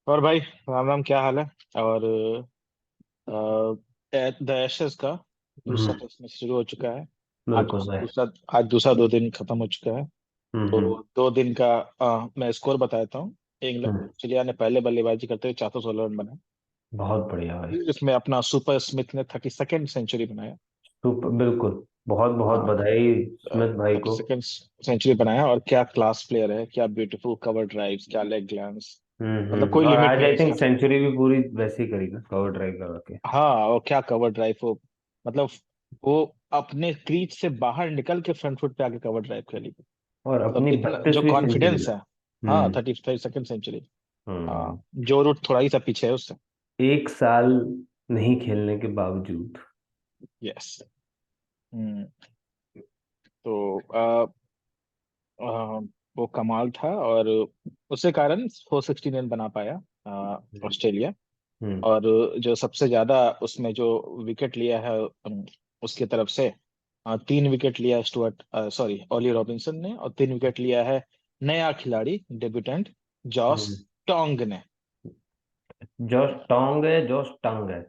और भाई, राम राम, क्या हाल है? और द एशेस का दूसरा हम्म। टेस्ट मैच शुरू हो चुका है। आज बिल्कुल भाई। दूसरा आज दूसरा 2 दिन खत्म हो चुका है। हम्म। तो 2 दिन का मैं स्कोर बता देता हूँ। हम्म। ऑस्ट्रेलिया ने पहले बल्लेबाजी करते हुए 416 रन बनाए। बहुत बढ़िया भाई। इसमें अपना सुपर स्मिथ ने 32nd सेंचुरी बनाया। बिल्कुल। बहुत बहुत हाँ, बधाई स्मिथ भाई थर्टी को। सेकेंड सेंचुरी बनाया। और क्या क्लास प्लेयर है, क्या ब्यूटीफुल कवर ड्राइव्स, क्या लेग ग्लैंस। मतलब कोई और लिमिट आज नहीं आई है थिंक इसका। सेंचुरी भी पूरी वैसे ही करी ना, कवर ड्राइव करा के। हाँ, और क्या कवर ड्राइव वो। मतलब वो अपने क्रीज से बाहर निकल के फ्रंट फुट पे आके कवर ड्राइव खेली। और मतलब अपनी इतना जो 32वीं सेंचुरी कॉन्फिडेंस ला। है। हाँ, हम्म। 32nd century. हाँ, हम्म। जो रूट थोड़ा ही सा पीछे है उससे। एक साल नहीं खेलने के बावजूद। यस। हम्म। तो वो कमाल था। और उसके कारण 416 रन बना पाया ऑस्ट्रेलिया। हम्म। और जो सबसे ज्यादा उसमें जो विकेट लिया है उसकी तरफ से 3 विकेट लिया है स्टुअर्ट, सॉरी, ओली रॉबिन्सन ने। और 3 विकेट लिया है नया खिलाड़ी, डेब्यूटेंट जॉस हम्म। टोंग ने। जोश टोंग है, जोश टंग है।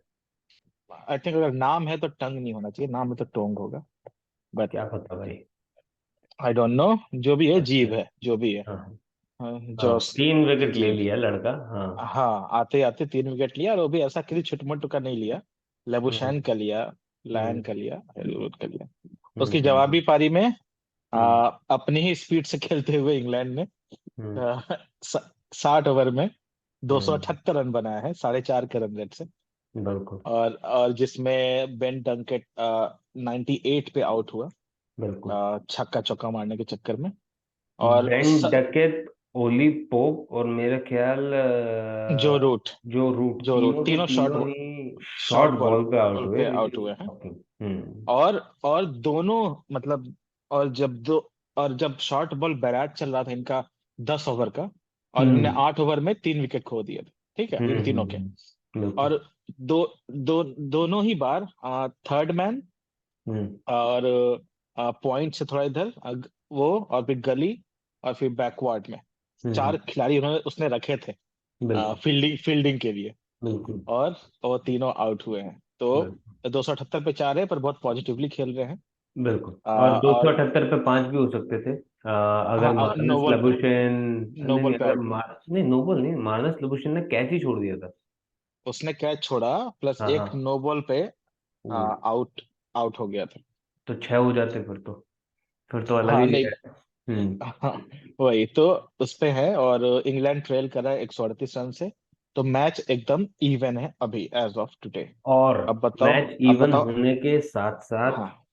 आई थिंक अगर नाम है तो टंग नहीं होना चाहिए, नाम है तो टोंग होगा। बट क्या पता भाई। I don't know. जो भी है, अच्छा। जीव है जो भी है। हाँ। हाँ, जॉस 3 विकेट ले जीव। लिया लड़का। हाँ। हाँ, आते आते 3 विकेट लिया। और वो भी ऐसा किसी छुटमुट का नहीं लिया। हम्म। लेबुशैन का लिया, लायन हम्म। का लिया, हेजलवुड का लिया। हम्म। उसकी जवाबी पारी में हम्म। अपनी ही स्पीड से खेलते हुए इंग्लैंड ने हम्म। 60 ओवर में दो सौ हम्म। अठहत्तर रन बनाया है, 4.5 के रन रेट से। बिल्कुल। और जिसमें बेन डंकेट 98 पे आउट हुआ, बिल्कुल। छक्का चौका मारने के चक्कर में। और बेन डकेट, ओली पोप और मेरा ख्याल जो रूट जो रूट, जो रूट तीनों के तीनों तीनों ही शॉर्ट शॉर्ट बॉल बॉल पे आउट बॉल हुए, पे विच आउट इज हुए हैं। शॉकिंग। हम्म। और दोनों, मतलब, और जब दो और जब शॉर्ट बॉल बैराट चल रहा था इनका 10 ओवर का, और इनने हम्म। 8 ओवर में 3 विकेट खो दिए थे। ठीक है, इन तीनों के। बिल्कुल। और दो दो दोनों ही बार थर्ड मैन हम्म। और पॉइंट से थोड़ा इधर वो, और फिर गली, और फिर बैकवर्ड में हम्म। 4 खिलाड़ी उन्होंने उसने रखे थे बिल्कुल। फील्डिंग के लिए। बिल्कुल। और वो तीनों आउट हुए हैं। तो बिल्कुल। 278 पे 4 है, पर बहुत पॉजिटिवली खेल रहे हैं। बिल्कुल। और दो सौ और अठहत्तर पे 5 भी हो सकते थे। अगर हाँ, मार्नस नोबल पे, लबुशेन, नहीं नहीं, नोबल पे अगर आउट हुआ। नहीं, नोबल नहीं, मार्नस लबुशेन ने कैच ही छोड़ दिया था। उसने कैच छोड़ा, प्लस हाँ हाँ। एक नोबल पे हम्म। आउट आउट हो गया था। तो 6 हो जाते फिर तो अलग हाँ, ही नहीं। है। हम्म। हाँ, वही तो उस पे है। और इंग्लैंड ट्रेल कर रहा है 138 रन से। तो मैच एकदम इवन है अभी, एज ऑफ टुडे। और अब बताओ। मैच अब इवन बताओ। होने के साथ हाँ। साथ आप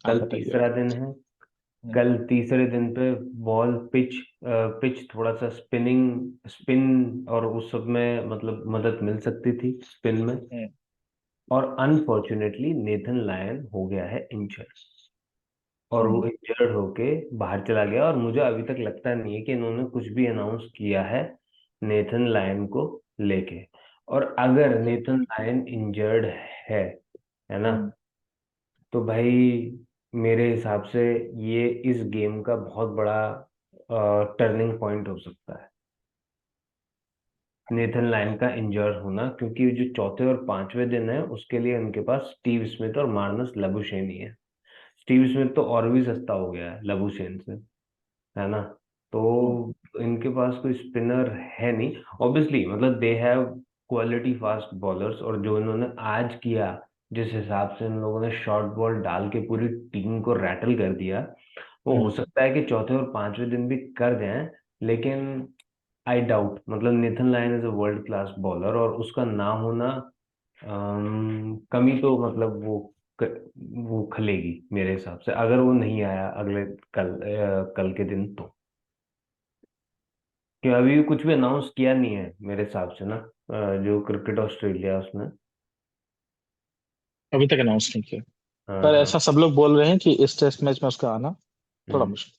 कल बताइए। तीसरा दिन है। हम्म, कल तीसरे दिन पे बॉल पिच, पिच थोड़ा सा स्पिनिंग, स्पिन, और उस सब में मतलब मदद मिल सकती थी स्पिन में। हम्म, और अनफॉर्चुनेटली नेथन लायन हो गया है इंजर्ड। और वो हम्म, इंजर्ड होके बाहर चला गया, और मुझे अभी तक लगता नहीं है कि इन्होंने कुछ भी अनाउंस किया है नेथन लायन को लेके। और अगर ओके। नेथन लायन इंजर्ड है ना, हम्म, तो भाई मेरे हिसाब से ये इस गेम का बहुत बड़ा टर्निंग पॉइंट हो सकता है, नेथन लायन का इंजर्ड होना। क्योंकि जो चौथे और पांचवें दिन है उसके लिए उनके पास स्टीव स्मिथ और मार्नस लबुशेनी है। स्टीव स्मिथ तो और भी सस्ता हो गया है लबुशेन से, है ना। तो हम्म, इनके पास कोई स्पिनर है नहीं। ऑब्वियसली मतलब they have quality fast bowlers, और जो इन्होंने आज किया, जिस हिसाब से इन लोगों ने शॉर्ट बॉल डाल के पूरी टीम को रैटल कर दिया, वो हो हम्म, सकता है कि चौथे और पांचवें दिन भी कर जाएं। लेकिन आई डाउट, मतलब Nathan Lyon is a world class bowler, और उसका ना होना कमी तो मतलब वो खलेगी मेरे हिसाब से, अगर वो नहीं आया अगले कल के दिन तो। कि अभी कुछ भी अनाउंस किया नहीं है मेरे हिसाब से ना, जो क्रिकेट ऑस्ट्रेलिया उसने। अभी तक अनाउंस नहीं किया। हाँ पर हाँ। ऐसा सब लोग बोल रहे हैं कि इस टेस्ट मैच में उसका आना थोड़ा हम्म। मुश्किल,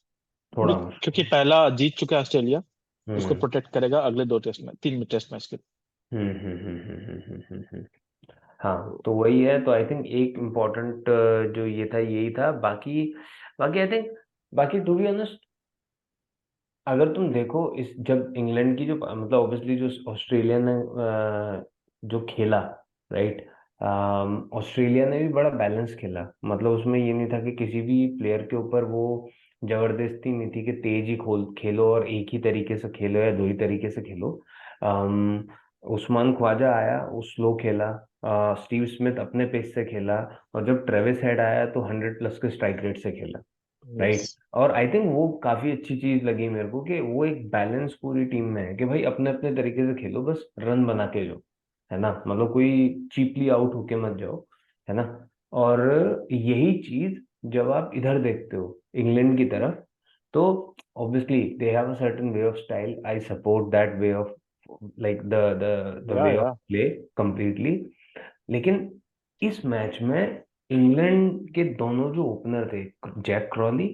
थोड़ा क्योंकि मुश्किल। पहला जीत चुका है ऑस्ट्रेलिया। उसको हम्म। प्रोटेक्ट करेगा अगले 2 टेस्ट में, 3 टेस्ट मैच के। हम्म। हाँ, तो वही है। तो आई थिंक एक इम्पोर्टेंट जो ये था यही था। बाकी बाकी आई थिंक, बाकी टू बी ऑनेस्ट, अगर तुम देखो इस जब इंग्लैंड की जो मतलब ऑब्वियसली जो ऑस्ट्रेलिया ने जो खेला, राइट, ऑस्ट्रेलिया ने भी बड़ा बैलेंस खेला। मतलब उसमें ये नहीं था कि किसी भी प्लेयर के ऊपर वो जबरदस्ती नहीं थी कि तेज ही खोल खेलो और एक ही तरीके से खेलो या दो ही तरीके से खेलो। अम, उस्मान ख्वाजा आया, वो स्लो खेला। स्टीव स्मिथ अपने पेस से खेला। और जब ट्रेविस हेड आया तो 100+ के स्ट्राइक रेट से खेला, यस। राइट। और आई थिंक वो काफी अच्छी चीज लगी मेरे को कि वो एक बैलेंस पूरी टीम में है कि भाई अपने अपने तरीके से खेलो, बस रन बना के जो है ना, मतलब कोई चीपली आउट होके मत जाओ, है ना। और यही चीज जब आप इधर देखते हो इंग्लैंड की तरफ, तो obviously they have a certain way of style, I support that way of like the way of या प्ले कंप्लीटली। लेकिन इस मैच में इंग्लैंड के दोनों जो ओपनर थे, जैक क्रॉली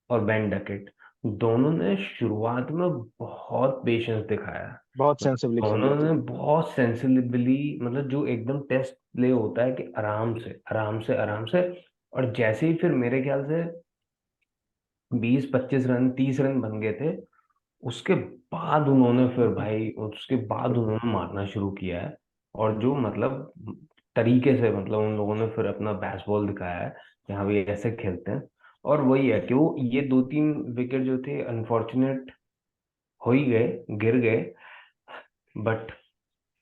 और बेन डकेट, दोनों ने शुरुआत में बहुत पेशेंस दिखाया। बहुत मतलब सेंसिबली खेले दोनों थे। ने बहुत सेंसिबली, मतलब जो एकदम टेस्ट प्ले होता है कि आराम से आराम से आराम से। और जैसे ही फिर मेरे ख्याल से 20-25 रन 30 रन बन गए थे, उसके बाद उन्होंने फिर भाई उसके बाद उन्होंने मारना शुरू किया है। और जो मतलब तरीके से मतलब उन लोगों ने फिर अपना बैसबॉल दिखाया है कि हाँ भाई ऐसे खेलते हैं। और वही है कि वो ये 2-3 विकेट जो थे अनफॉर्चुनेट हो ही गए, गिर गए। बट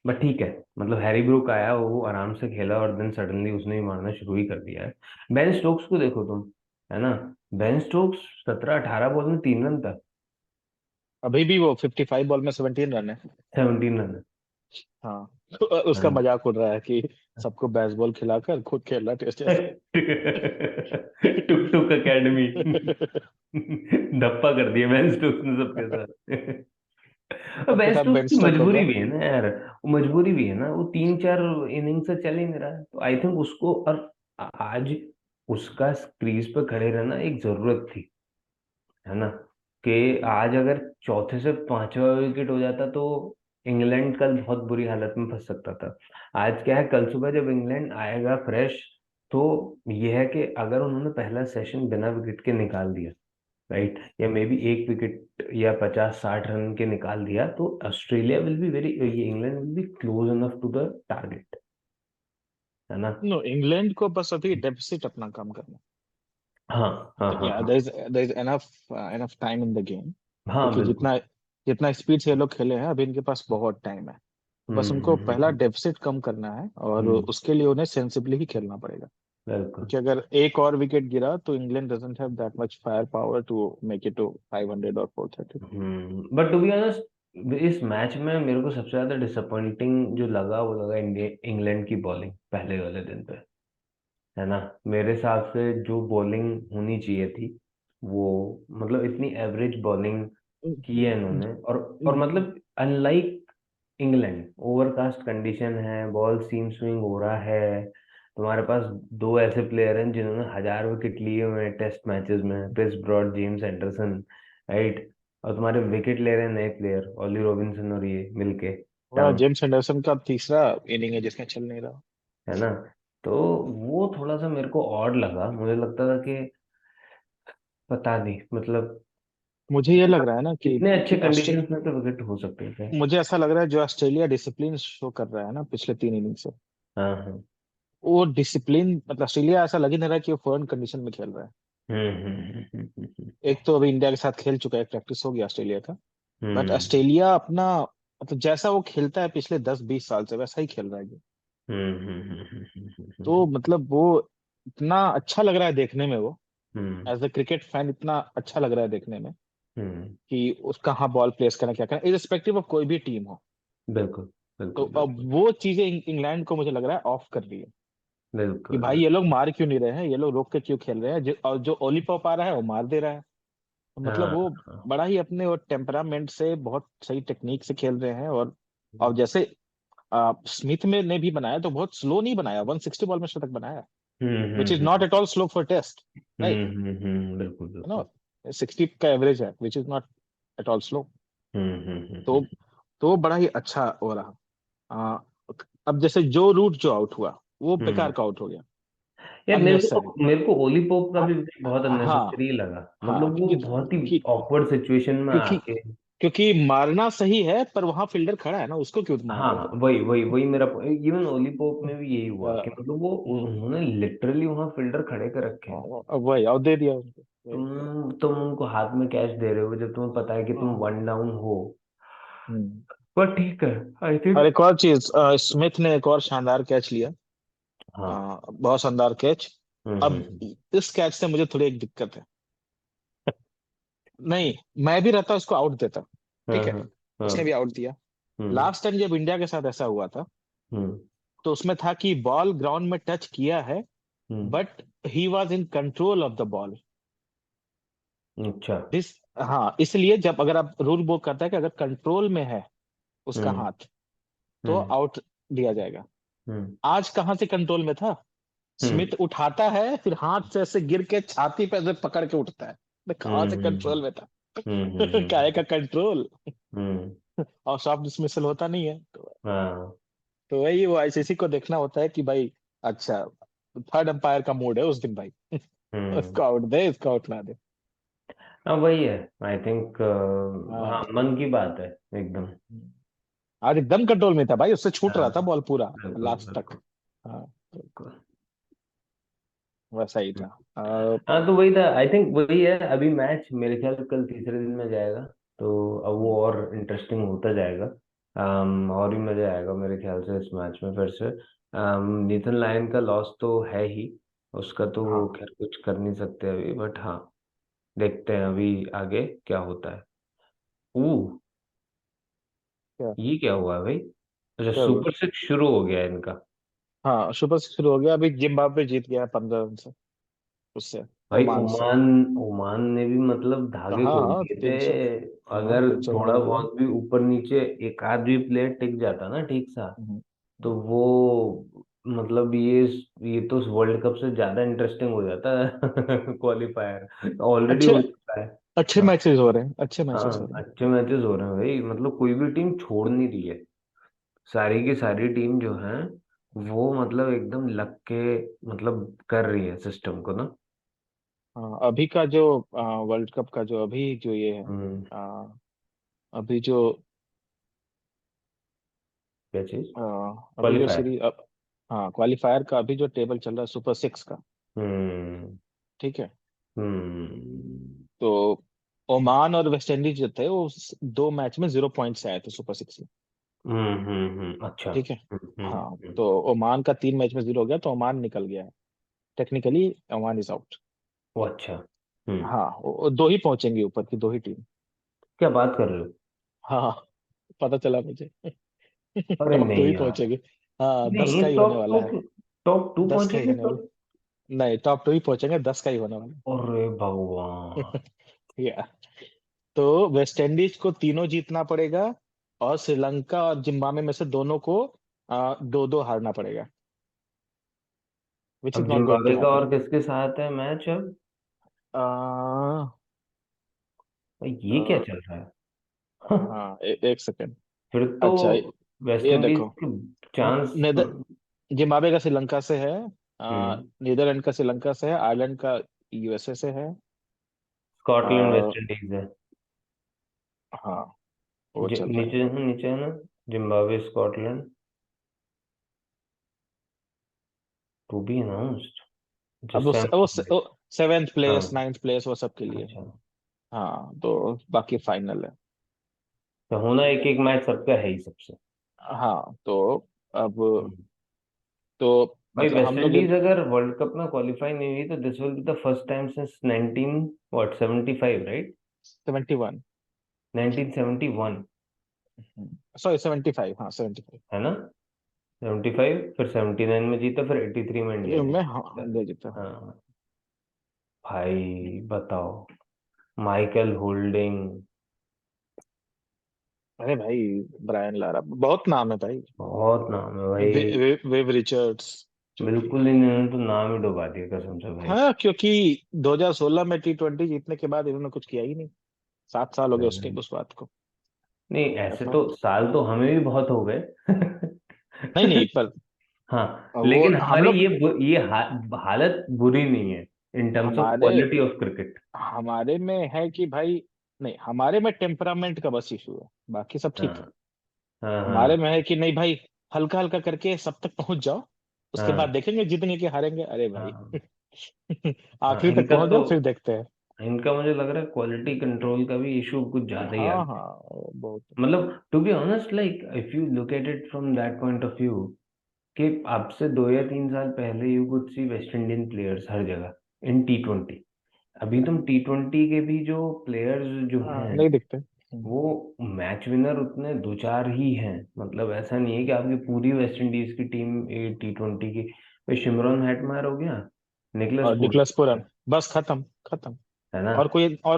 बट ठीक है, मतलब हैरी ब्रूक आया, वो आराम से खेला और देन सडनली उसने भी मारना शुरू ही कर दिया है। बेन स्टोक्स को देखो तुम, है ना। बेन स्टोक्स 17-18 बॉल में 3 रन था। अभी भी वो 55 बॉल में 17 रन है। 17 रन। हाँ। तो उसका हाँ। मजाक उड़ रहा है कि सबको बेसबॉल खिलाकर खुद खेल रहा टेस्ट जैसा। टुक टुक एकेडमी। धप्पा कर दिया बेन स्टोक्स ने सबके साथ। और सबके बेन साथ स्टोक्स बेन की स्टोक मजबूरी होगा। भी है ना यार, वो मजबूरी भी है ना, वो 3-4 इनिंग से चल ही नहीं रहा है, तो आई थिंक उसको और आज उसका क्रीज पे खड़े रहना एक जरूरत थी, है ना। कि आज अगर चौथे से पांचवा विकेट हो जाता तो इंग्लैंड कल बहुत बुरी हालत में फंस सकता था। आज क्या है, कल सुबह जब इंग्लैंड आएगा फ्रेश, तो यह है कि अगर उन्होंने पहला सेशन बिना विकेट के निकाल दिया, राइट, या मे बी 1 विकेट या 50-60 रन के निकाल दिया, तो ऑस्ट्रेलिया विल बी वेरी, ये England will be close enough to the target, है ना। नो, इंग्लैंड को बस अभी डेफिसिट अपना काम करना। हाँ हाँ हाँ या हाँ। There is enough enough time in the game. हाँ क्योंकि बिल्कुल। जितना जितना स्पीड से ये लोग खेले हैं, अभी इनके पास बहुत टाइम है। बस उनको पहला हम्म। डेफिसिट कम करना है, और हम्म, उसके लिए उन्हें सेंसिबली ही खेलना पड़ेगा। बिल्कुल। क्योंकि अगर एक और विकेट गिरा तो England doesn't have that much fire power to make it to 500 और 430। बट टू बी ऑनेस्ट इस मैच में मेरे को सबसे ज्यादा डिसअपॉइंटिंग जो लगा वो लगा इंडिया इंग्लैंड की बॉलिंग पहले वाले दिन पे, है ना। मेरे हिसाब से जो बॉलिंग होनी चाहिए थी वो, मतलब इतनी एवरेज बॉलिंग की है इन्होंने। और मतलब अनलाइक इंग्लैंड, ओवरकास्ट कंडीशन है, बॉल सीम स्विंग हो रहा है, तुम्हारे पास दो ऐसे प्लेयर हैं जिन्होंने 1000 विकेट लिए हुए हैं टेस्ट मैचेस में, Chris Broad, James Anderson, right. और तुम्हारे विकेट ले रहे हैं नए प्लेयर, ऑली रॉबिन्सन और ये मिलके टर्म, जेम्स एंडरसन का तीसरा इनिंग है जिसमें चल नहीं रहा। है ना। तो वो थोड़ा सा मेरे को ऑड लगा, मुझे लगता था कि पता नहीं मतलब मुझे ये लग रहा है ना इतने अच्छे कि कंडीशंस में तो विकेट हो सकते थे। मुझे ऐसा लग रहा है जो ऑस्ट्रेलिया डिसिप्लिन शो कर रहा है ना पिछले 3 इनिंग से, हाँ हाँ। वो डिसिप्लिन मतलब ऑस्ट्रेलिया ऐसा लग ही नहीं रहा कि वो फॉरेन कंडीशन में खेल रहा है। एक तो अभी इंडिया के साथ खेल चुका है, प्रैक्टिस हो गया ऑस्ट्रेलिया का। बट हम्म ऑस्ट्रेलिया अपना मतलब जैसा वो खेलता है पिछले 10-20 साल से वैसा ही खेल रहा है। तो मतलब वो इतना अच्छा लग रहा है देखने में वो, हम्म एज अ क्रिकेट फैन इतना अच्छा लग रहा है देखने में हम्म, कि उस कहाँ बॉल प्लेस करना क्या करना, इरिस्पेक्टिव ऑफ कोई भी टीम हो। बिल्कुल तो बिल्कुल अब बिल्कुल वो चीजें इंग्लैंड को मुझे लग रहा है ऑफ कर रही है। कि बिल्कुल। भाई ये लोग मार क्यों नहीं रहे हैं, ये लोग रोक के क्यों खेल रहे हैं, और जो ओली पॉप आ रहा है वो मार दे रहा है। तो मतलब हाँ वो हाँ। बड़ा ही अपने और टेम्परामेंट से बहुत सही टेक्निक से खेल रहे हैं। और जैसे स्मिथ में ने भी बनाया तो बहुत स्लो नहीं बनाया, 160 बॉल में शतक बनाया, which is not hmm. At all slow for test. Right. बिल्कुल यू नो बिल्कुल। 60 का एवरेज है, which is not at all slow. तो हम्म। तो बड़ा ही अच्छा हो रहा। आ, अब जैसे जो रूट जो आउट हुआ वो बेकार हम्म। का आउट हो गया। यार अननेसेसरी। मेरे को ओली पोप का भी बहुत हाँ अननेसेसरी लगा, हाँ, मतलब वो बहुत ही क्योंकि ऑकवर्ड सिचुएशन में क्योंकि आके। क्योंकि मारना सही है, पर वहां फील्डर खड़ा है ना, उसको क्यों मार रहे हाँ वही वही वही मेरा इवन ओली पोप में भी यही हुआ कि हो? मतलब वो उन्होंने लिटरली वहां फील्डर खड़े कर रखे हैं। वही, और दे दिया उनको, वही। तुम उनको हाथ में कैच दे रहे हो जब तुम्हें पता है कि तुम हाँ। वन डाउन हो। हम्म। पर ठीक है, आई और थिंक। एक और चीज, स्मिथ ने एक और शानदार कैच लिया। हाँ। बहुत शानदार कैच। अब हम्म। इस कैच से मुझे थोड़ी एक दिक्कत है। नहीं, मैं भी रहता उसको आउट देता। हाँ ठीक है, हाँ उसने हाँ। भी आउट दिया। हम्म लास्ट टाइम जब इंडिया के साथ ऐसा हुआ था, हम्म तो उसमें था कि बॉल ग्राउंड में टच किया है, hmm. But he was in control of the ball. अच्छा। दिस हाँ, इसलिए जब अगर आप रूल बुक करता है कि अगर कंट्रोल में है उसका हम्म हाथ, तो हम्म आउट दिया जाएगा। हम्म आज कहाँ से कंट्रोल में था? हम्म स्मिथ उठाता है, फिर हाथ से ऐसे गिर के छाती पे ऐसे पकड़ के उठता है। तो कहाँ से हम्म कंट्रोल में था? हम्म। काहे का कंट्रोल। हम्म। और सॉफ्ट डिसमिसल होता नहीं है, हाँ। तो वही वो आईसीसी को देखना होता है कि भाई, अच्छा, थर्ड अंपायर का मूड है उस दिन भाई। हम्म। उसको आउट दे, इसको आउट ना दे। हाँ वही है, आई थिंक। हाँ, हाँ। मन की बात है एकदम। आज एकदम कंट्रोल में था भाई, उससे छूट रहा हाँ था बॉल पूरा बिल्कुल लास्ट तक। बिल्कुल हाँ, बिल्कुल। वैसा ही था। हाँ तो वही था, आई थिंक वही है। अभी मैच मेरे ख्याल से कल तीसरे दिन में जाएगा, तो अब वो और इंटरेस्टिंग होता जाएगा। और भी मजा आएगा मेरे ख्याल से इस मैच में फिर से। नीथन लायन का लॉस तो है ही, उसका तो वो हाँ। खैर कुछ कर नहीं सकते अभी, बट हाँ, देखते हैं अभी आगे क्या होता है। ऊ, क्या ये क्या हुआ है भाई? अच्छा, क्या हुआ? सुपर सिक्स शुरू हो गया है इनका। हाँ, सुपर सिक्स शुरू हो गया। अभी जिम्बाब्वे जीत गया है 15 रन से, उससे, भाई ओमान से। ओमान, ओमान ने भी मतलब हाँ धागे खोल हाँ, दिए थे। 300। हाँ, अगर 300 रन थोड़ा बना दिया। बहुत भी ऊपर नीचे एक आध भी प्लेयर टिक जाता ना ठीक सा, हम्म। तो वो मतलब ये तो वर्ल्ड कप से ज्यादा इंटरेस्टिंग हो जाता है क्वालिफायर ऑलरेडी अच्छे हो चुका है। अच्छे हाँ मैचेस हो रहे हैं, अच्छे मैचेस हो हाँ, रहे हैं। अच्छे मैचेस हो रहे हैं भाई, मतलब कोई भी टीम छोड़ नहीं रही है। सारी की सारी टीम जो है वो मतलब एकदम लग के मतलब कर रही है सिस्टम को ना। हाँ, अभी का जो वर्ल्ड कप का जो अभी जो ये है, हम्म। आ, अभी जो क्या चीज? आ, अभी जो क्वालिफायर। सीरीज, हाँ, क्वालिफायर का अभी जो टेबल चल रहा है सुपर सिक्स का। हम्म ठीक है। हम्म तो ओमान और वेस्ट इंडीज जो थे, वो दो मैच में 0 पॉइंट से आए थे सुपर सिक्स में। अच्छा। ठीक है। हाँ, तो ओमान का 3 मैच में 0 हो गया, तो ओमान निकल गया है। Technically Oman is out. वो अच्छा। हाँ, वो दो ही पहुंचेंगे ऊपर की, दो ही टीम। क्या बात कर रहे हो? हाँ, पता चला मुझे। अरे टॉप 2 नहीं ही यार, पहुंचेंगे। हाँ, 10 नहीं का ही होने टॉप वाला टू, है। टॉप टू 10 का ही पहुंचेंगे होने तो? वाला। नहीं, टॉप 2 ही पहुंचेंगे, 10 का ही होने वाला अरे भगवान। है। या तो वेस्ट इंडीज को तीनों जीतना पड़ेगा, और श्रीलंका और जिम्बाब्वे में से दोनों को दो दो हारना पड़ेगा, विच इज अब नॉट गोइंग टू जिम्बाब्वे का हैपन। और किसके साथ है मैच अब? भाई ये क्या चल रहा है? हाँ, एक सेकेंड। फिर तो अच्छा, वेस्ट ये इंडीज देखो, के चांस। नेदर जिम्बाब्वे का श्रीलंका से है, हम्म। नीदरलैंड का श्रीलंका से है, आयरलैंड का यूएसए से है। स्कॉटलैंड आ, वेस्ट इंडीज है। हाँ, वो चल रहा है। नीचे है ना, Zimbabwe Scotland, to be announced अब जस्ट वो सेवेंथ प्लेस, हाँ। 9th प्लेस, वो सब के लिए है। अच्छा, हाँ, तो बाकी फाइनल है। तो होना एक एक मैच सबका है ही सबसे। हाँ, तो अब, हम्म। तो भाई मतलब वेस्ट हम लोग ये इंडीज अगर वर्ल्ड कप में क्वालिफाई नहीं हुई तो this will be the first time since 19 what 75, right? 71। 1971 sorry, 75, हाँ 75। है ना? 75, फिर 79 में जीता, फिर 83 में इंडिया ये मैं, हाँ, जीता। इंडिया जीता। हाँ भाई बताओ, माइकल होल्डिंग, अरे भाई, ब्रायन लारा, बहुत नाम है भाई। बहुत नाम है भाई। वेव रिचर्ड्स, जो कि, बिल्कुल, इन्होंने तो नाम ही डुबा दिया कसम से भाई। हाँ, क्योंकि 2016 में T20 जीतने के बाद इन्होंने कुछ किया ही नहीं। 7 साल हो गए उसके उस बात को। नहीं ऐसे ऐसा। तो साल तो हमें भी बहुत हो गए। नहीं नहीं, पर हाँ, वो लेकिन हम हमारी लोग ये हालत बुरी नहीं है इन टर्म्स ऑफ हमारे क्वालिटी ऑफ क्रिकेट। हमारे में है कि भाई, नहीं हमारे में टेम्परामेंट का बस इशू है, बाकी सब ठीक है। हाँ हाँ हमारे हाँ में है कि नहीं भाई, हल्का हल्का करके सब तक पहुंच जाओ, उसके बाद हाँ देखेंगे जीतेंगे कि हारेंगे, अरे भाई हाँ हाँ। आखिरी तक इनका पहुंच तो, जाओ फिर देखते हैं। इनका मुझे लग रहा है क्वालिटी कंट्रोल का भी इशू कुछ ज्यादा ही आ हाँ गया है। हाँ, वो बहुत। मतलब to be honest, like if you look at it from that point of view, कि अब से 2 या 3 साल पहले you could see West Indian players हर जगह इन T20। अभी तुम T20 के भी जो प्लेयर्स जो हाँ, हैं, नहीं दिखते। वो मैच विनर उतने दो चार ही हैं। मतलब ऐसा नहीं है कि आपकी पूरी वेस्ट इंडीज की टीम T20 की, भाई शिमरॉन हेटमायर हो गया, निकलस और निकलस पूरन, पुरन, बस खत्म खत्म। है ना। और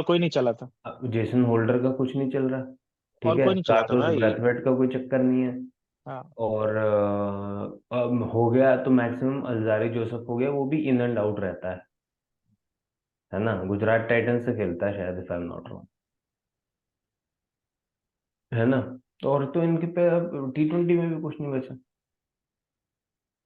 कोई नहीं चला था। अब जेसन होल्डर का कुछ नहीं चल रहा, ठीक और है, कोई नहीं चला था कार्लोस भाई। ब्रैथवेट का कोई चक्कर नहीं है। हाँ, और अब हो गया तो मैक्सिमम अल्जारी जोसेफ हो गया, वो भी इन एंड आउट रहता है ना, गुजरात टाइटंस से खेलता है शायद, if I am not wrong, है ना। तो और तो इनके पे अब T20 में भी कुछ नहीं बचा, है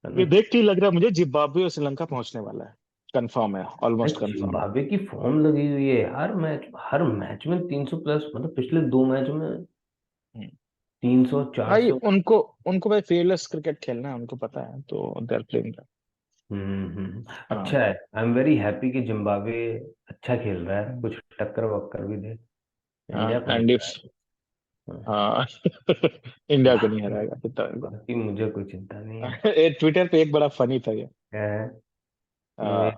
ना। ये देख के ही लग रहा है मुझे जिम्बाब्वे और श्रीलंका पहुंचने वाला है, कंफर्म है, भाई ऑलमोस्ट कंफर्म है। जिम्बाब्वे की फॉर्म लगी हुई है यार, मैच हर मैच में 300 प्लस, मतलब पिछले 2 मैच में हम्म। 300 भाई 400। उनको उनको भाई फेयरलेस क्रिकेट खेलना है, उनको पता है, तो दे आर प्लेइंग। अच्छा हाँ। है, आई एम वेरी हैप्पी कि जिम्बाब्वे अच्छा खेल रहा है, हम्म। कुछ टक्कर वक्कर भी दे। हाँ इंडिया को नहीं एंड इफ, हराया। हाँ, हाँ इंडिया को नहीं बाकी हराएगा कितना। बाकी मुझे कोई चिंता नहीं है। ट्विटर पे एक बड़ा फनी था ये। क्या है? No, uh,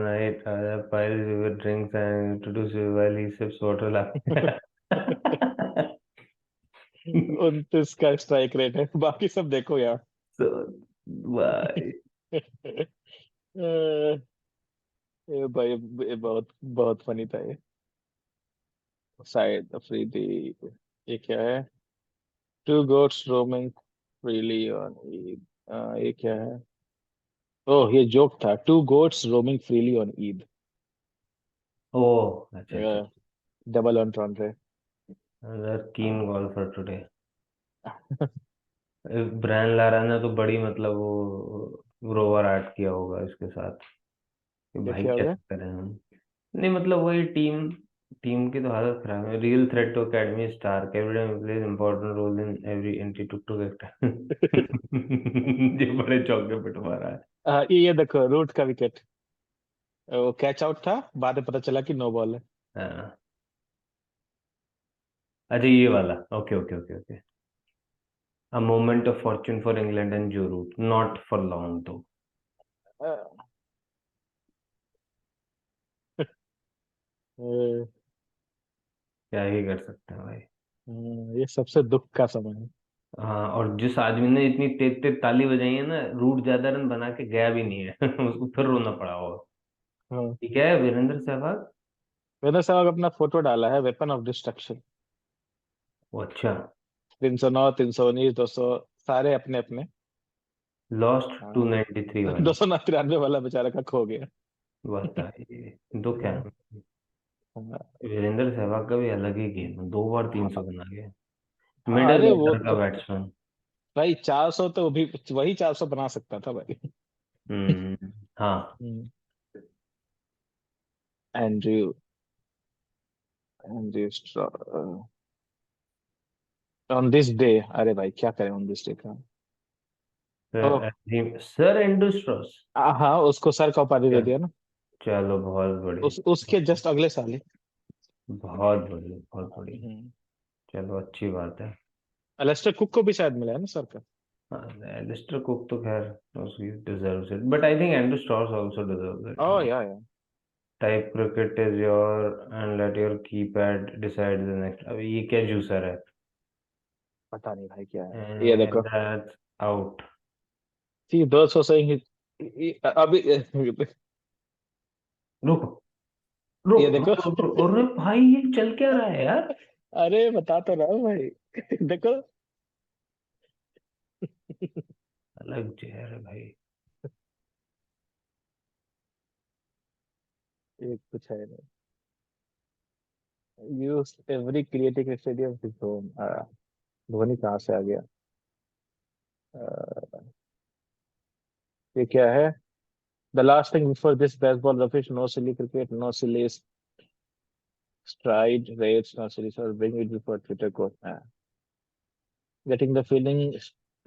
night, piles with drinks and introduce you while he sips water laughing. 29 का स्ट्राइक रेट है, बाकी सब देखो यार। So, भाई, ये भाई, ये बहुत बहुत फनी था ये। शायद अफरीदी, ये क्या है? Two goats roaming freely on Eid. ये क्या है? ओह, ये जोक था, two goats roaming freely on Eid. ओ अच्छा अच्छा। Double entendre. Keen golfer today. Brian Lara ने तो बड़ी, मतलब वो रोवर आर्ट किया होगा इसके साथ, कि क्या भाई क्या हो गया? कैसे करें हम। नहीं मतलब वही टीम, टीम की तो हालत खराब है। Real threat to academy star, every plays important role in every anti tuk tuk act. ये बड़े चौके पिटवा रहा है। ये देखो, रूट का विकेट, वो कैच आउट था, बाद में पता चला कि नो बॉल है। हाँ, अच्छा ये वाला, okay okay okay okay. A moment of Fortune for England and जो रूट, नॉट फॉर लॉन्ग तो। अ, अ, क्या ही कर सकते हैं भाई। ये सबसे दुख का समय है। हाँ, और जिस आदमी ने इतनी तेज तेज ताली बजाई है ना, रूट ज्यादा रन बना के गया भी नहीं है। उसको फिर रोना पड़ा होगा। हाँ, ठीक है, वीरेंद्र सहवाग। मैंने साहब अपना फोटो डाला है, वेपन ऑफ डिस्ट्रक्शन। वो अच्छा। 309, 319, 200, सारे अपने अपने। लॉस्ट हाँ, 293 दो वाली। सौ तिरानवे वाला बेचारा का खो गया। बताइए, दुख है। हाँ, वीरेंद्र सहवाग का भी अलग ही गेम है, 2 बार 300 बना गया। हाँ, मिडिल अरे वो ऑर्डर का तो बैट्समैन। भाई 400 तो वो भी, वही 400 बना सकता था भाई। हाँ। Andrew, Andrew on this day, अरे भाई क्या करें ऑन दिस डे का। ओह, सर एंड्रू स्ट्रॉस। हाँ, उसको सर का उपाधि दे दिया ना। चलो बहुत उसके बढ़िया, जस्ट अगले साल ही। बहुत बढ़िया बहुत बढ़िया। हम्म। चलो अच्छी बात है। अलेस्टर कुक को भी शायद मिला है ना सर का। हाँ, एलिस्टर कुक तो खैर deserves it, but I think Andrew Strauss also deserves it. Oh yeah. Type cricket is your and let your keypad decide the next. अब ये क्या जूसर है? पता नहीं भाई क्या है, ये एंड देखो। That's out. थी 200 से अभी रुक रुक ये देखो। रुक रुक रुक, अरे भाई ये चल क्या रहा है यार? अरे बता तो रहा हूँ भाई। देखो। अलग जहर है भाई। ये कुछ है नहीं। Use every creative stadium his home. Dhoni कहाँ से आ गया? ये क्या है? The last thing before this baseball rubbish, no silly cricket, no silly stride rates, no silly sir, bring it before Twitter quote. Getting the feeling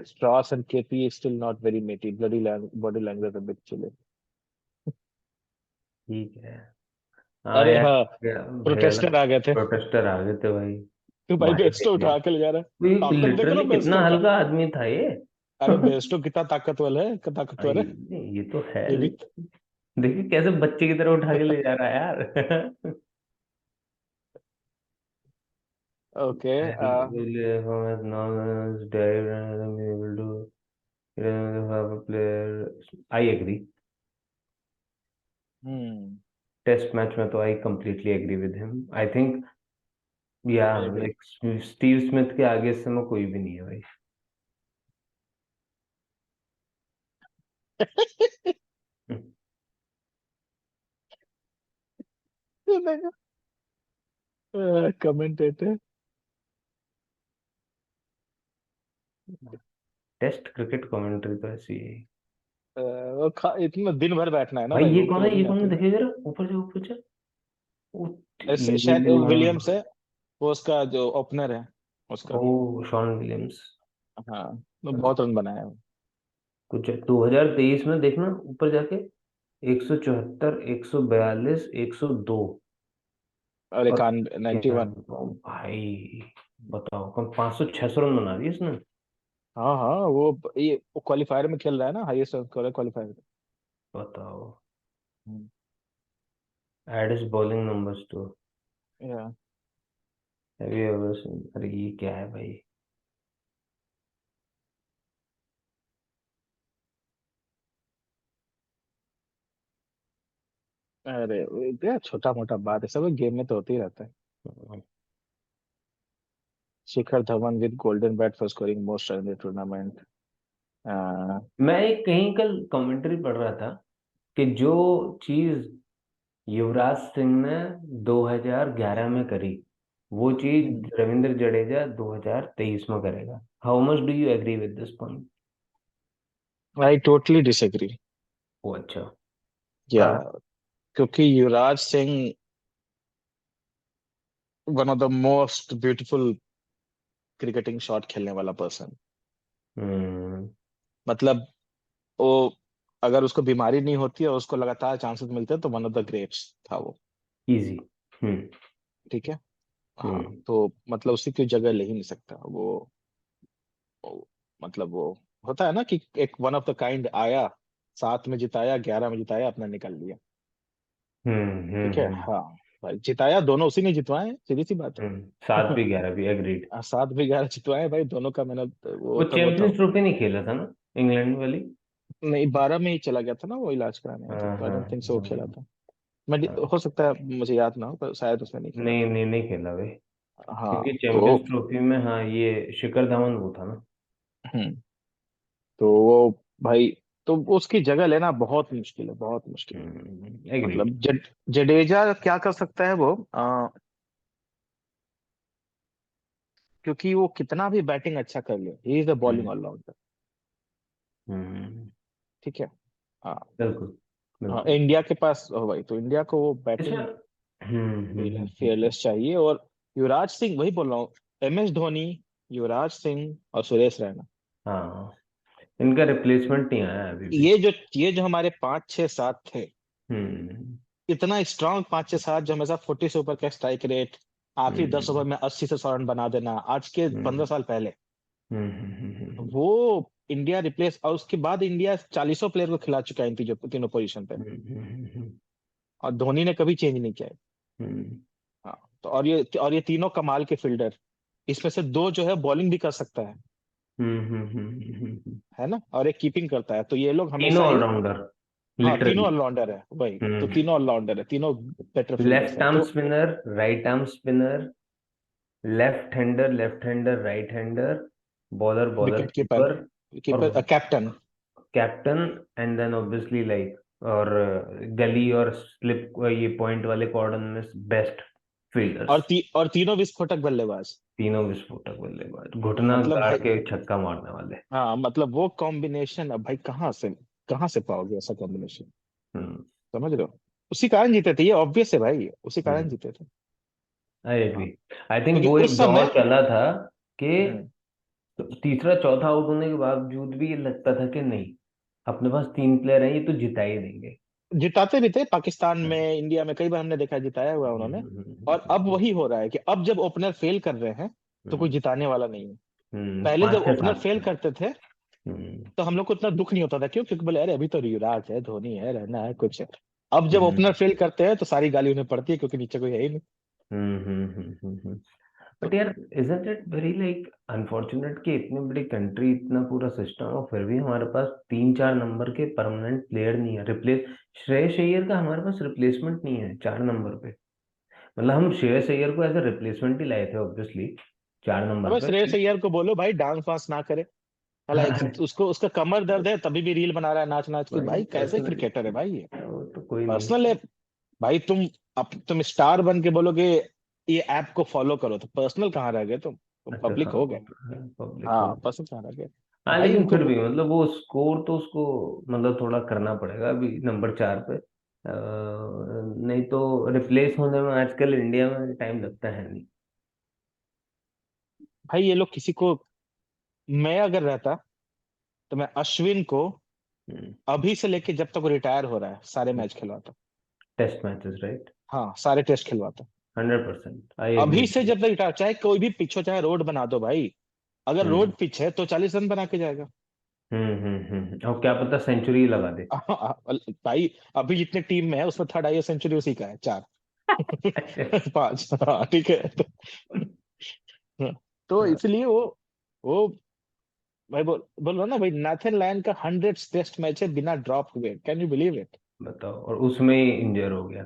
Strauss and KP is still not very matey. Body language a bit chilly. ठीक है। हाँ अरे यार, हाँ, भैया protester आ गए थे। Protester आ गए थे भाई। तो भाई भाई बेस्टो देखिए, उठा के ले जा रहा है। कोई ताकत देखो ना लिटरली कितना बेस्टो का। हल्का आदमी था ये। अरे बेस्टो कितना ताकतवर भाई है। ये तो है, ये भी। लेकिन देखिए कैसे बच्चे की तरह उठा के ले जा रहा है यार। Okay. And will form as known as derived and be able to have a player. I agree. Hmm. Test match में तो I completely agree with him. I think yeah I agree. Like Steve Smith के आगे इस समय कोई भी नहीं है भाई। कमेंटेटर। टेस्ट क्रिकेट कमेंट्री तो ऐसी है। वो इतना दिन भर बैठना है ना भाई भाई, ये वो कौन है, बोरिंग ये नहीं कौन है, आती ना। देखिए जरा ऊपर जा ऊपर जा। ओ ऐसे शायद विलियम्स है, वो उसका जो ओपनर है उसका। ओ शॉन विलियम्स। हाँ, वो बहुत रन बनाया है। कुछ 2023 में देखना ऊपर जाके, 174, 142, 102। और और 91। ओ भाई बताओ, कम 500 600 रन बना दिए इसने। हाँ हाँ, ये क्वालिफायर में खेल रहा है ना, हाईएस्ट रन स्कोरर क्वालिफायर में। बताओ, hmm, Ed is bowling numbers two. Yeah. Have you ever seen, अरे ये क्या है भाई। अरे क्या छोटा मोटा बात है, सब गेम में तो होते ही रहता है। Shikhar Dhawan with golden bat for scoring most run in the tournament. मैं एक कहीं कल कमेंट्री पढ़ रहा था कि जो चीज युवराज सिंह ने 2011 में करी, वो चीज रविंद्र जडेजा 2023 में करेगा। How much do you agree with this point? I totally disagree. ओ अच्छा। या, कारण? क्योंकि Yuvraj Singh one of the most beautiful cricketing shot खेलने वाला पर्सन। हम्म। मतलब वो, अगर उसको बीमारी नहीं होती और उसको लगातार चांसेस मिलते तो वन ऑफ द ग्रेट्स था वो। इजी। हम्म। ठीक है। हाँ, हम्म। तो मतलब उसी की जगह ले ही नहीं सकता वो मतलब वो होता है ना कि एक वन ऑफ द काइंड आया, 7 में जिताया, 11 में जिताया, अपना निकाल लिया। ठीक है। हम्म। हाँ भाई, जिताया दोनों उसी ने जितवाए हैं, सीधी सी बात हम्म। है। 7 भी 11 भी एग्रीड। 7 भी 11 जितवाए हैं भाई, दोनों का मेहनत वो वो था। चैंपियंस ट्रॉफी नहीं खेला था ना, इंग्लैंड वाली? नहीं, 12 में ही चला गया था ना वो इलाज कराने, आई हाँ थिंक, आई हाँ डोंट थिंक सो खेला हाँ था। मैं हाँ। हो सकता है मुझे याद ना हो, पर शायद उसने नहीं खेला नहीं था। नहीं नहीं खेला भाई। हाँ क्योंकि तो। चैंपियंस ट्रॉफी में हाँ ये शिखर धवन वो था ना। हम्म। तो वो भाई, तो उसकी जगह लेना बहुत मुश्किल है, बहुत मुश्किल है। एग्रीड। मतलब जडेजा क्या कर सकता है वो, क्योंकि वो कितना भी बैटिंग अच्छा कर ले, he is a bowling hmm. Allrounder. Hmm. ठीक है। हाँ। बिल्कुल हाँ, बिल्कुल। इंडिया के पास हो भाई, तो इंडिया को वो अच्छा। बैटिंग हम्म। फेयरलेस चाहिए। और युवराज सिंह, वही बोल रहा हूँ, MS धोनी, युवराज सिंह और सुरेश रैना, हाँ, इनका रिप्लेसमेंट नहीं आया अभी भी। ये जो हमारे 5 6 7 थे, हम्म। इतना स्ट्रांग 5 6 7, जो हमेशा 40 से ऊपर का स्ट्राइक रेट, आखिरी 10 ओवर हम्म। में 80 से 100 रन बना देना, आज के हम्म। 15 साल पहले। हम्म। वो इंडिया रिप्लेस, और उसके बाद इंडिया 40 प्लेयर को खिला चुका है इन तीनों पोजीशन पे। हम्म। और धोनी ने कभी चेंज नहीं किया है। हम्म। हाँ, तो और ये तीनों कमाल के फील्डर, इसमें से दो जो है बॉलिंग भी कर सकता है ना, और एक कीपिंग करता है, तो ये लोग तीनों हमेशा ही। ऑलराउंडर हाँ, तीनों लिटरली। ऑलराउंडर है भाई, तो हम्म। तीनों ऑलराउंडर है, तीनों बेटर फील्डर्स लेफ्ट है आर्म तो। Spinner, right arm spinner, left hander, right hander, bowler, bowler wicket keeper, keeper, और captain. Captain, and then obviously like, और गली और स्लिप ये पॉइंट वाले कॉर्डन में बेस्ट फील्डर्स। और तीनों विस्फोटक बल्लेबाज। तीनों विस्फोटक बल्लेबाज, घुटना मतलब गाड़ भाई, के छक्का मारने वाले। हाँ मतलब वो कॉम्बिनेशन अब भाई कहाँ से, कहाँ से पाओगे ऐसा कॉम्बिनेशन? हम्म समझ रहे हो? उसी कारण जीते थे, ये ऑब्वियस है भाई, उसी कारण हम्म जीते थे। I agree. हाँ, आई थिंक क्योंकि वो उस एक दौर समय चला था कि हम्म, तीसरा चौथा आउट होने के बावजूद भी ये लगता था कि नहीं, अपने पास तीन प्लेयर हैं, ये तो जिता ही देंगे। जिताते भी थे पाकिस्तान हम्म में, इंडिया में कई बार हमने देखा है, जिताया हुआ है हम्म उन्होंने। हम्म और अब वही हो रहा है कि अब जब ओपनर फेल कर रहे हैं तो कोई जिताने वाला नहीं है। पहले जब पाँच छह ओपनर सात फेल से। करते थे हम्म तो हम लोग को इतना दुख नहीं होता था, क्यों? क्योंकि बोले अरे अभी तो युवराज है, धोनी है, रहना है कुछ है। अब जब ओपनर हम्म फेल करते हैं तो सारी गाली उन्हें पड़ती है, क्योंकि नीचे कोई है ही नहीं। बट यार, isn't it very like unfortunate कि इतनी बड़ी कंट्री, इतना पूरा सिस्टम, और फिर भी हमारे पास तीन चार नंबर के परमानेंट प्लेयर नहीं है रिप्लेस। श्रेयस अय्यर का हमारे पास रिप्लेसमेंट नहीं है चार नंबर पे। मतलब हम श्रेयस अय्यर को एज अ रिप्लेसमेंट ही लाए थे ऑब्वियसली, चार नंबर अब पे। श्रेयस अय्यर को बोलो भाई डांस वांस ना करे। साला उसको उसका कमर दर्द है तभी भी रील बना रहा है नाच नाच के, भाई भाई कैसे पर्सनल, क्रिकेटर है भाई ये? वो तो कोई नहीं। पर्सनल है भाई। तुम स्टार बन के बोलोगे ये ऐप को फॉलो करो, तो पर्सनल कहाँ रह गए तुम अच्छा पब्लिक हाँ, हो वो गए। तो है, पब्लिक हो हाँ, गया। पर्सनल कहाँ रह गए? हाँ भाई लेकिन उनको फिर भी मतलब वो स्कोर तो उसको मतलब थोड़ा करना पड़ेगा अभी नंबर चार पे। नहीं तो रिप्लेस होने में आजकल इंडिया में टाइम लगता है नहीं। भाई ये लोग किसी को, मैं अगर रहता तो मैं अश्विन को अभी से लेके जब तक वो रिटायर हो रहा है सारे मैच खिलवाता। Test matches right. हाँ, सारे टेस्ट खिलवाता। 100% आई अभी से एग्री। जब तक रिटायर, चाहे कोई भी पिच हो, चाहे रोड बना दो भाई। अगर हम्म रोड पिच है तो 40 रन बना के जाएगा। और क्या पता सेंचुरी लगा दे। भाई अभी जितने टीम में है उसमें थर्ड हाईएस्ट सेंचुरी उसी का है, चार। पांच, हाँ ठीक है। तो हाँ, इसलिए वो भाई बोल रहा ना भाई, नाथन लायन का 100 टेस्ट मैच है बिना ड्रॉप हुए, कैन यू बिलीव इट? बताओ, और उसमें ही इंजर हो गया।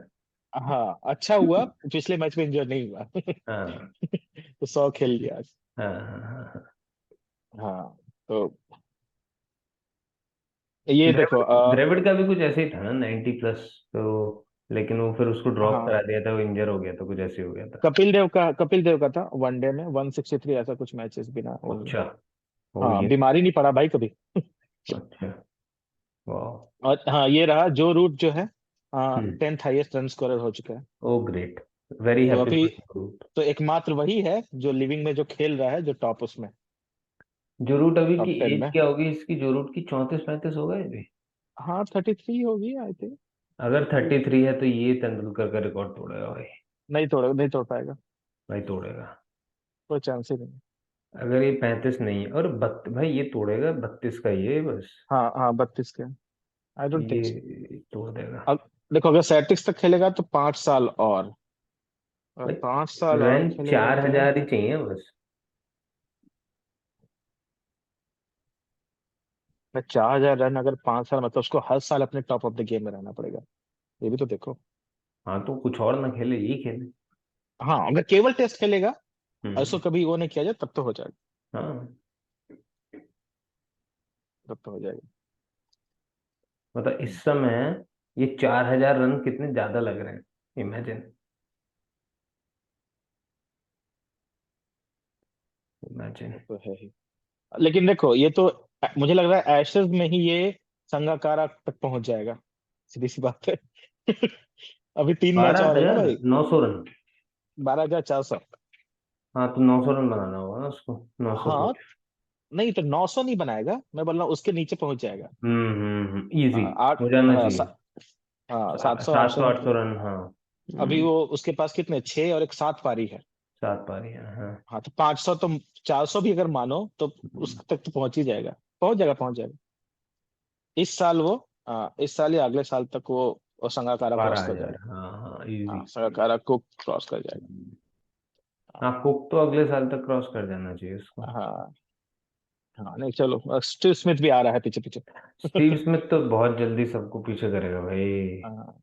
हाँ, अच्छा हुआ पिछले मैच में इंजर नहीं हुआ। हाँ तो 100 खेल गया आज। हाँ हाँ हाँ हाँ। हाँ, तो ये देखो द्रविड़ का भी कुछ ऐसे ही था ना, 90 प्लस तो, लेकिन वो फिर उसको ड्रॉप हाँ, करा दिया था, वो इंजर हो गया था, कुछ ऐसे हो गया था। कपिल देव का था वनडे में 163 ऐसा कुछ मैचेस बिना अच्छा, ओ हाँ, ये। बीमारी नहीं पड़ा भाई कभी। अच्छा, वाह। और हाँ, ये रहा जो रूट जो है, हम्म 10th हाईएस्ट रन स्कोरर हो चुका है। ओ ग्रेट, वेरी तो हैप्पी अभी फॉर। तो एकमात्र वही है जो लिविंग में जो खेल रहा है, जो टॉप उसमें, जोरूट अभी की टॉप 10 एज में। क्या होगी इसकी? जोरूट की 34 35 हो गए अभी। हाँ, 33 होगी आई थिंक। अगर 33 है तो ये तेंदुलकर का रिकॉर्ड तोड़ेगा भाई। नहीं तोड़ पाएगा। भाई तोड़ेगा। कोई चांस ही नहीं। अगर ये 35 नहीं है, और भाई ये तोड़ेगा 32 का ये बस। हाँ हाँ, 32 के। I don't think so. ये तोड़ देगा। अब देखो, अगर सैंतीस तक खेलेगा तो 5 साल और भाई 5 साल और रन खेलेगा चार तो हजार ही चाहिए बस। 4,000 रन, अगर 5 साल मतलब उसको हर साल अपने टॉप ऑफ द गेम में रहना पड़ेगा। ये भी तो देखो। हाँ तो कुछ और ना खेले, यही खेले। हाँ, अगर केवल टेस्ट खेलेगा और उसको हम्म कभी वो नहीं किया जाए तब तो हो जाएगा। हाँ, तब तो हो जाएगा। मतलब हम्म, इस समय ये 4000 रन कितने ज्यादा लग रहे हैं, इमेजिन। इमेजिन। वो तो है ही। लेकिन देखो ये तो, मुझे लग रहा है एशेज में ही ये संगाकारा तक पहुंच जाएगा। सीधी सी बात है। अभी 3 मैच बारह और है ना हजार भाई। नौ सौ रन 12,400। हाँ तो 900 रन बनाना होगा ना उसको, 900 हाँ, कुछ। नहीं तो 900 नहीं बनाएगा, मैं बोल रहा हूँ उसके नीचे पहुंच जाएगा। इजी आठ, हो जाना हाँ, चाहिए। हाँ, 700 सात 800 सौ रन आठ सौ रन हाँ। अभी वो उसके पास कितने, 6 और एक 7 पारी है। सात पारी हाँ। हाँ, तो 500 तो 400 भी अगर मानो तो उस हम्म, तक तो पहुंच ही जाएगा। पहुंच जाएगा, पहुंच जाएगा। इस साल वो, इस साल या अगले साल तक वो संगाकारा बारह क्रॉस कर हजार जाएगा। हाँ हाँ इजी। हाँ, संगाकारा को क्रॉस कर जाएगा। हाँ कुक तो अगले साल तक क्रॉस कर जाना चाहिए उसको। हाँ हाँ, नहीं चलो, स्टीव स्मिथ भी आ रहा है पीछे पीछे। स्टीव स्मिथ तो बहुत जल्दी सबको पीछे करेगा भाई। हाँ,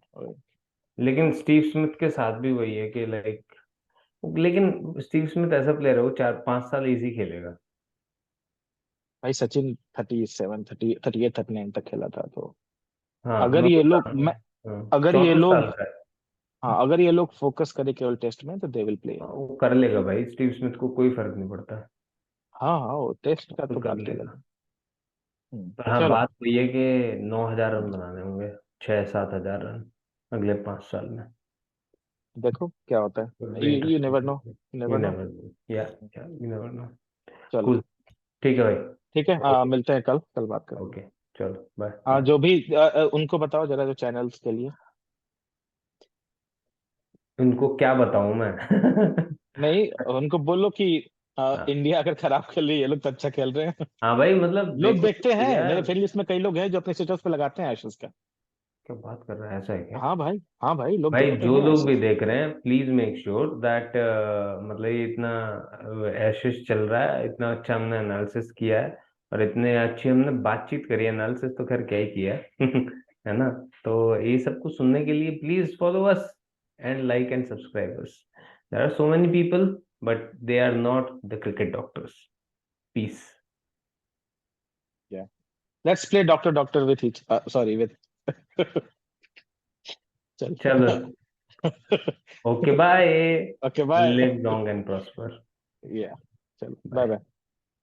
लेकिन स्टीव स्मिथ के साथ भी वही है कि लाइक, लेकिन स्टीव स्मिथ ऐसा प्लेयर है वो 4 5 साल इजी खेलेगा। भाई सचिन 37 38 39 तक खेला था, तो हाँ अगर मैं ये बता लोग रहा हूँ। मैं हाँ, अगर ये 34 साल लोग का है। हाँ, अगर ये लोग फोकस करें केवल टेस्ट में तो दे विल प्ले। हाँ, वो कर लेगा भाई, स्टीव स्मिथ को कोई फर्क नहीं पड़ता। हाँ हाँ, वो टेस्ट का वो तो कर बात ही अलग लेगा। है। पर हाँ, चलो बात तो ये कि 9,000 रन बनाने होंगे, 6-7 हजार रन अगले 5 साल में। देखो क्या होता Would है, be you interesting. Never know, You never know. never know. Yeah, you never know. चलो Cool. ठीक है भाई। ठीक है, ओके। मिलते हैं कल, कल बात करेंगे। ओके, चलो बाय हाँ बाय। जो भी उनको बताओ जरा, जो चैनल्स के लिए। उनको क्या बताऊं मैं? नहीं, उनको बोलो कि हाँ। इंडिया अगर खराब खेल रही है, ये लोग तो अच्छा खेल रहे हैं। हाँ भाई, मतलब लोग देखो देखते हैं, मेरे यार। फ्रेंड लिस्ट में कई लोग हैं जो अपने स्टेटस पे लगाते हैं एशेस का। क्या बात कर रहा है, ऐसा है क्या? हाँ भाई, हाँ भाई, लोग भाई देखते जो हैं लोग भी एशेस। देख रहे हैं, प्लीज मेक श्योर दैट मतलब ये इतना एशेस चल रहा है, इतना अच्छा हमने एनालिसिस किया है, और इतने अच्छी हमने बातचीत करी है। एनालिसिस तो खैर क्या ही किया है। है ना? तो ये सब कुछ सुनने के लिए please follow us and like and subscribe us. There are so many people, but they are not the cricket doctors. Peace. Yeah let's play doctor doctor with each, sorry with. चलो। चलो। Okay bye. Okay bye. Live long and prosper. Yeah चलो, bye bye. Bye.